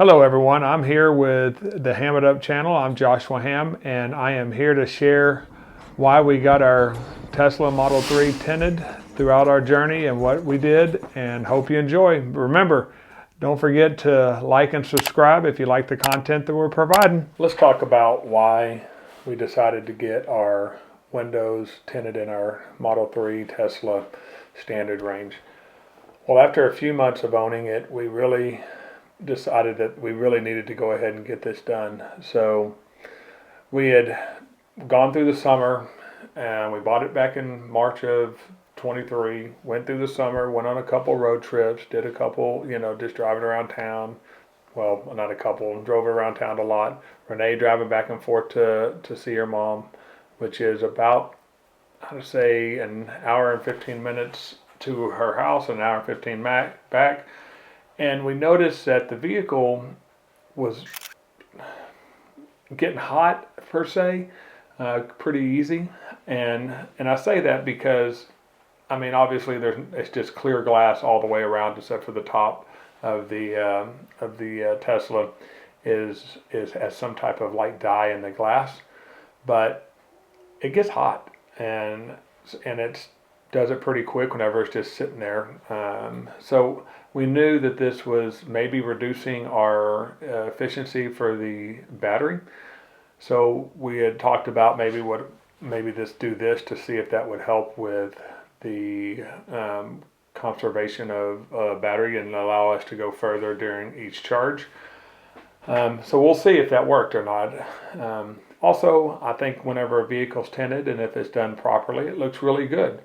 Hello everyone, I'm here with the Ham It Up channel. I'm Joshua Ham, and I am here to share why we got our Tesla Model 3 tinted throughout our journey and what we did, and hope you enjoy. Remember, don't forget to like and subscribe if you like the content that we're providing. Let's talk about why we decided to get our windows tinted in our Model 3 Tesla standard range. Well, after a few months of owning it, we really decided that we really needed to go ahead and get this done. So we had gone through the summer, and we bought it back in March of 23, went through the summer, went on a couple road trips, did a couple, just driving around town. Well, not a couple, drove around town a lot. Renee driving back and forth to see her mom, which is about, I'd say, an hour and 15 minutes to her house, an hour and 15 back. And we noticed that the vehicle was getting hot, per se, pretty easy. And I say that because, I mean, obviously it's just clear glass all the way around, except for the top of the Tesla has some type of light dye in the glass. But it gets hot, and it does it pretty quick whenever it's just sitting there. So we knew that this was maybe reducing our efficiency for the battery. So we had talked about maybe do this to see if that would help with the conservation of battery and allow us to go further during each charge. So we'll see if that worked or not. Also, I think whenever a vehicle's tinted and if it's done properly, it looks really good.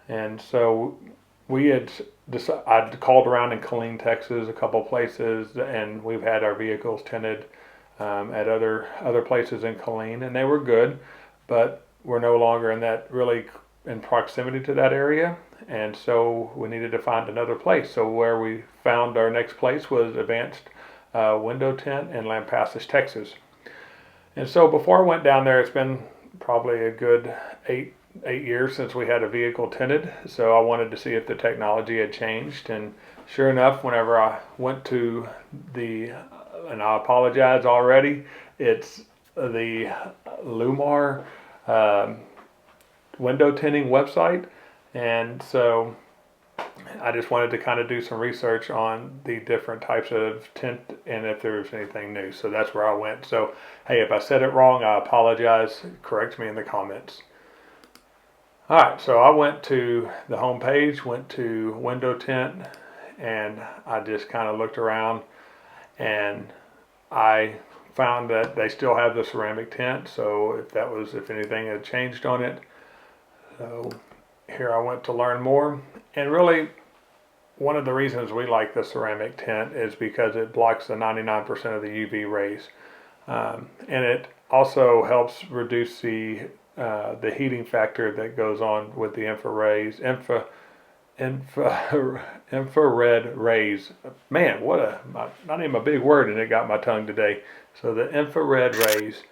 And so I'd called around in Killeen, Texas, a couple places, and we've had our vehicles tinted at other places in Killeen, and they were good, but we're no longer in proximity to that area, and so we needed to find another place. So where we found our next place was Advance Window Tint in Lampasas, Texas. And so before I went down there, it's been probably a good eight years since we had a vehicle tinted, so I wanted to see if the technology had changed. And sure enough, whenever I went to and I apologize already, it's the Lumar window tinting website, and so I just wanted to kind of do some research on the different types of tint and if there was anything new. So that's where I went. So hey, if I said it wrong, I apologize. Correct me in the comments. Alright, so I went to the home page, went to window tint, and I just kind of looked around, and I found that they still have the ceramic tint, so if anything had changed on it. So here I went to learn more, and really one of the reasons we like the ceramic tint is because it blocks the 99% of the UV rays, and it also helps reduce the heating factor that goes on with the infrared rays. Man, not even a big word, and it got my tongue today. So the infrared rays,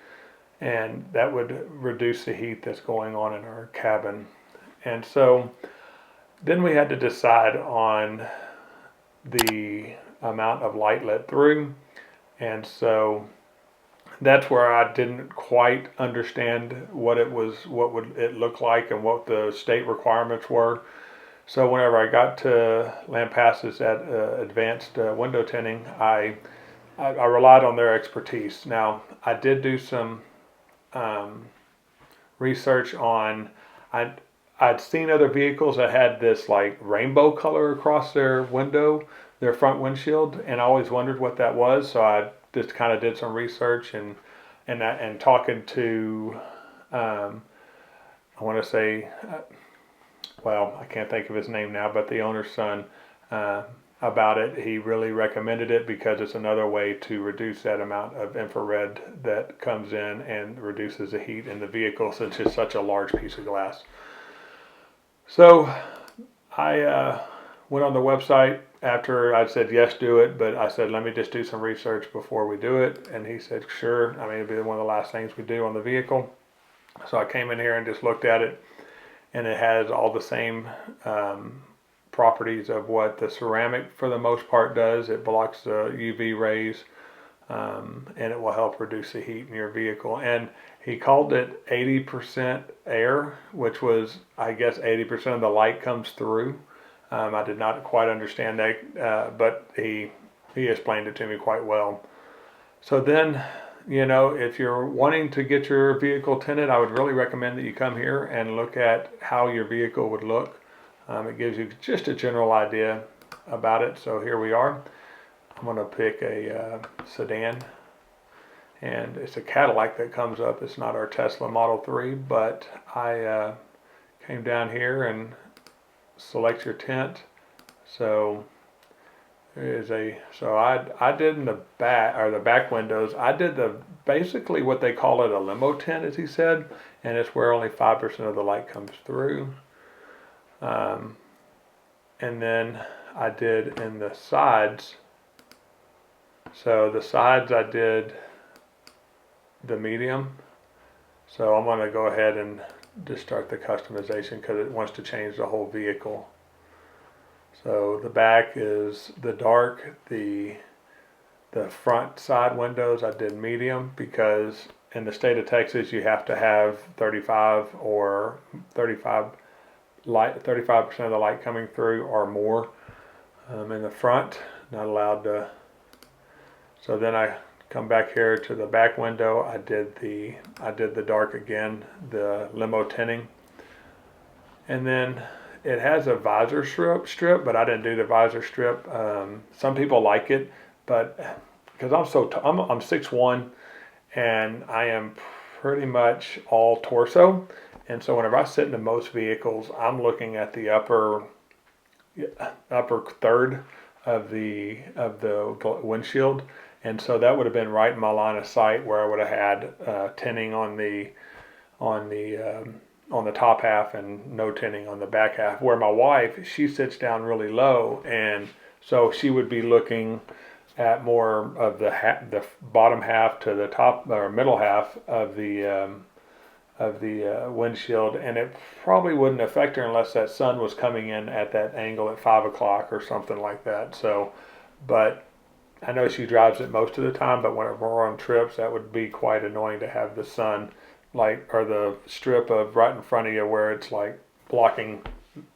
and that would reduce the heat that's going on in our cabin. And so then we had to decide on the amount of light let through, and so that's where I didn't quite understand what would it look like and what the state requirements were. So whenever I got to Lampasas at Advanced Window Tinting, I relied on their expertise. Now, I did do some research on, I'd seen other vehicles that had this like rainbow color across their front windshield, and I always wondered what that was. So I just kind of did some research and talking to, I want to say, well, I can't think of his name now, but the owner's son, about it. He really recommended it because it's another way to reduce that amount of infrared that comes in and reduces the heat in the vehicle since it's such a large piece of glass. So I went on the website after I said yes, do it, but I said let me just do some research before we do it, and he said sure. I mean, it'd be one of the last things we do on the vehicle. So I came in here and just looked at it, and it has all the same properties of what the ceramic for the most part does. It blocks the UV rays and it will help reduce the heat in your vehicle. And he called it 80% air, which was, I guess, 80% of the light comes through. I did not quite understand that, but he explained it to me quite well. So then, if you're wanting to get your vehicle tinted, I would really recommend that you come here and look at how your vehicle would look. It gives you just a general idea about it. So here we are. I'm going to pick a sedan, and it's a Cadillac that comes up. It's not our Tesla Model 3, but I came down here and select your tint. So I did in the back windows. I did basically what they call it a limo tint, as he said, and it's where only 5% of the light comes through. And then I did in the sides. So the sides I did the medium. So I'm going to go ahead and just start the customization because it wants to change the whole vehicle. So the back is the dark, the front side windows I did medium because in the state of Texas you have to have 35% of the light coming through or more. In the front, not allowed to. So then I come back here to the back window. I did the dark again, the limo tinting, and then it has a visor strip, but I didn't do the visor strip. Some people like it, but because I'm 6'1", and I am pretty much all torso, and so whenever I sit into most vehicles, I'm looking at the upper third of the windshield, and so that would have been right in my line of sight where I would have had tinting on the top half and no tinting on the back half. Where my wife, she sits down really low, and so she would be looking at more of the bottom half to the top or middle half of the windshield, and it probably wouldn't affect her unless that sun was coming in at that angle at 5 o'clock or something like that. So, but I know she drives it most of the time, but whenever we're on trips, that would be quite annoying to have the sun, or the strip of right in front of you where it's like blocking,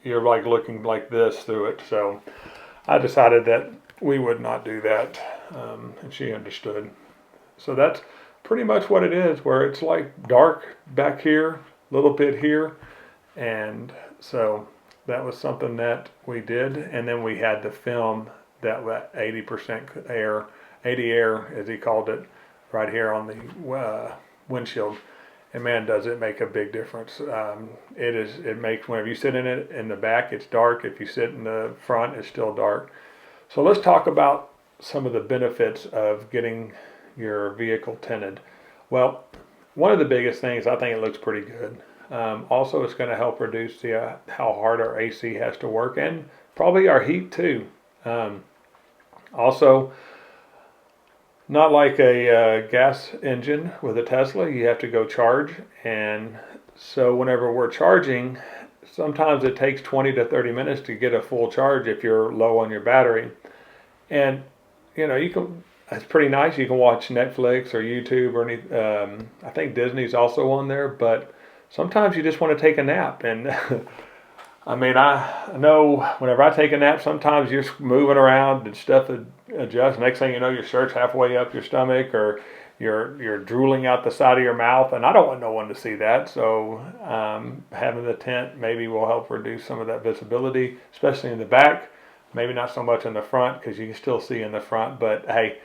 you're like looking like this through it. So I decided that we would not do that, and she understood. So that's pretty much what it is, where it's like dark back here, a little bit here, and so that was something that we did. And then we had the film that 80% air, 80 air as he called it, right here on the windshield. And man, does it make a big difference. It makes, whenever you sit in it in the back, it's dark. If you sit in the front, it's still dark. So let's talk about some of the benefits of getting your vehicle tinted. Well, one of the biggest things, I think it looks pretty good. Also, it's going to help reduce how hard our AC has to work, and probably our heat too. Also, not like a gas engine with a Tesla, you have to go charge, and so whenever we're charging, sometimes it takes 20 to 30 minutes to get a full charge if you're low on your battery. And it's pretty nice. You can watch Netflix or YouTube or I think Disney's also on there, but sometimes you just want to take a nap. And I mean, I know whenever I take a nap, sometimes you're moving around and stuff adjusts. Next thing you know, your shirt's halfway up your stomach, or you're drooling out the side of your mouth, and I don't want no one to see that. So having the tint maybe will help reduce some of that visibility, especially in the back. Maybe not so much in the front because you can still see in the front, but hey,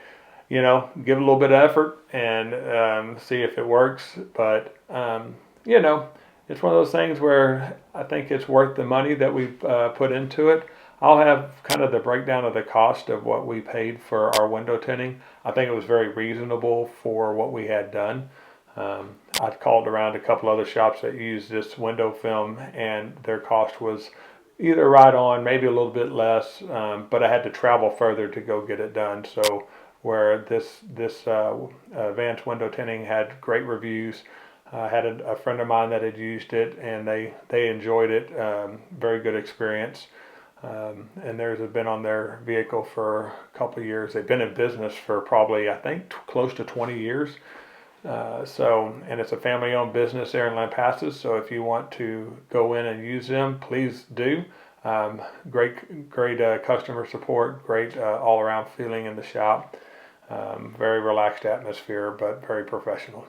give it a little bit of effort and see if it works. But it's one of those things where I think it's worth the money that we've put into it. I'll have kind of the breakdown of the cost of what we paid for our window tinting. I think it was very reasonable for what we had done. I've called around a couple other shops that use this window film, and their cost was either right on, maybe a little bit less, but I had to travel further to go get it done. So where this Advance Window Tinting had great reviews. I had a friend of mine that had used it, and they enjoyed it. Very good experience. And theirs has been on their vehicle for a couple of years. They've been in business for probably, I think, close to 20 years. And it's a family-owned business there in Lampasas. So if you want to go in and use them, please do. Great customer support, great all-around feeling in the shop. Very relaxed atmosphere, but very professional.